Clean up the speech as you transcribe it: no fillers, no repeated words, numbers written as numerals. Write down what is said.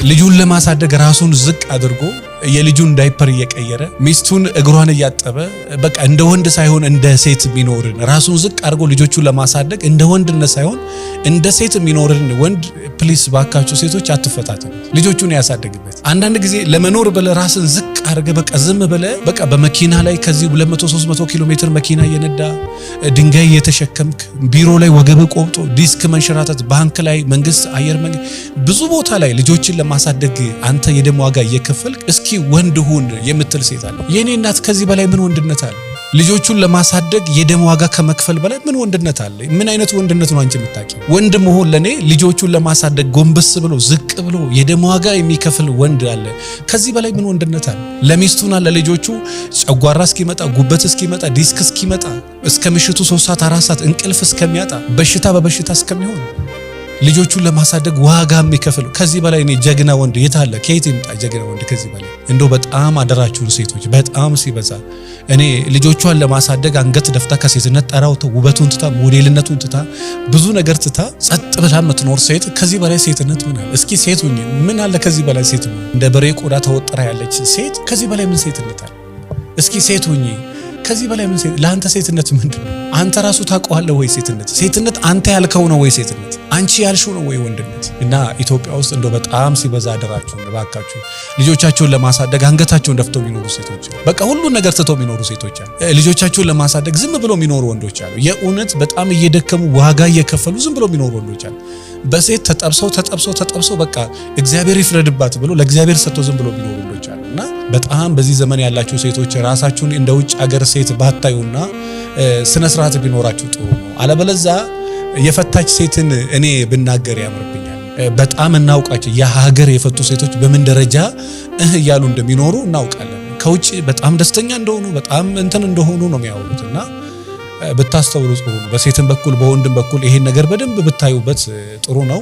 ልጁን ለማሳደግ ራሱን ዝቅ አድርጎ የልጁን ዳይፐር እየቀየረ ሚስቱን እግሯን እያጠበ በቃ እንደ ወንድ ሳይሆን እንደ ሴት የሚኖርን ራሱን ዝቅ አድርጎ ልጆቹን ለማሳደግ እንደ ወንድነት ሳይሆን እንደ ሴት የሚኖርን ወንድ ፕሊስ ባካችሁ ሴቶች አትፈታተኑ። ልጆቹን ያሳደግበት አንዳንድ ጊዜ ለመኖር በለ ራስን ዝቅ አድርገ በቃ ዝም በለ በቃ በመኪና ላይ ከዚህ 200-300 ኪሎ ሜትር መኪና እየነዳ ድንጋይ እየተሸከምክ ቢሮ ላይ ወገብ ቆብጦ ዲስክ መንሸራተት ባንክ ላይ መንግስት አየር መንገድ ብዙ ቦታ ላይ ልጆችን ለማሳደግ አንተ የደም ዋጋ እየከፈልክ እስኪ ወንድ ሁን የምትል ሴት አለ። የኔ እናት ከዚህ በላይ ምን ወንድነት አለ? ልጆቹን ለማሳደግ የደም ዋጋ ከመክፈል በላይ ምን ወንድነት አለ? ምን አይነት ወንድነት ነው አንቺ የምታውቂው? ወንድ መሆን ለኔ ልጆቹን ለማሳደግ ጎንበስ ብሎ ዝቅ ብሎ የደም ዋጋ የሚከፍል ወንድ አለ። ከዚህ በላይ ምን ወንድነት አለ? ለሚስቱና ለልጆቹ ጨጓራ እስኪመጣ ጉበት እስኪመጣ ዲስክ እስኪመጣ እስከ ምሽቱ 3 ሰዓት 4 ሰዓት እንቅልፍ እስከሚያጣ በሽታ በበሽታ እስከሚሆን ልጆቹን ለማሳደግ ዋጋ የሚከፍል ከዚህ በላይ እኔ ጀግና ወንድ የት አለ? ከየት ይምጣ ጀግና ወንድ ከዚህ በላይ? እንደው በጣም አደራችሁን ሴቶች በጣም ሲበዛ እኔ ልጆቿን ለማሳደግ አንገት ደፍታ ከሴትነት ጠራው ውበቱን ትታ ሞዴልነቱን ትታ ብዙ ነገር ትታ ጸጥ ብላ የምትኖር ሴት ከዚህ በላይ ሴትነት ምን አለ? እስኪ ሴት ሁኚ ምን አለ ከዚህ በላይ ሴት ነው? እንደ በሬ ቆዳ ተወጥራ ያለች ሴት ከዚህ በላይ ምን ሴትነት አለ? እስኪ ሴት ሁኚ ከዚህ በላይ ምን ሴት? ለአንተ ሴትነት ምንድነው? አንተ ራሱ ታውቀዋለህ ወይ? ሴትነት አንተ ያልከው ነው ወይ ሴትነት? አንቺ ያልሽው ነው ወይ ወንድነት? እና ኢትዮጵያ ውስጥ እንደው በጣም ሲበዛ አደራችሁ ባካችሁ ልጆቻቸውን ለማሳደግ አንገታቸውን ደፍተው የሚኖሩ ሴቶች አሉ። በቃ ሁሉ ነገር ትተው የሚኖሩ ሴቶች አሉ። ልጆቻቸውን ለማሳደግ ዝም ብለው የሚኖሩ ወንዶች አሉ። የእውነት በጣም እየደከሙ ዋጋ እየከፈሉ ዝም ብለው የሚኖሩ ወንዶች አሉ። በሴት ተጠብሰው በቃ እግዚአብሔር ይፍረድባት ብሎ ለእግዚአብሔር ሰጥተው ዝም ብለው የሚኖሩ ወንዶች አሉ። እና በጣም በዚህ ዘመን ያላችሁ ሴቶች ራሳችሁን እንደ ውጭ ሀገር ሴት ባታዩና ስነ ስርዓት ቢኖራችሁ ጥሩ ነው። አለበለዚያ የፈታች ሴትን እኔ ብናገር ያምርብኛል። በጣም እናውቃቸው የሀገር የፈቱ ሴቶች በምን ደረጃ እያሉ እንደሚኖሩ እናውቃለን። ከውጭ በጣም ደስተኛ እንደሆኑ በጣም እንትን እንደሆኑ ነው የሚያወሩትና ብታስተውሉ ጥሩ ነው። በሴትም በኩል በወንድም በኩል ይሄን ነገር በደንብ ብታዩበት ጥሩ ነው።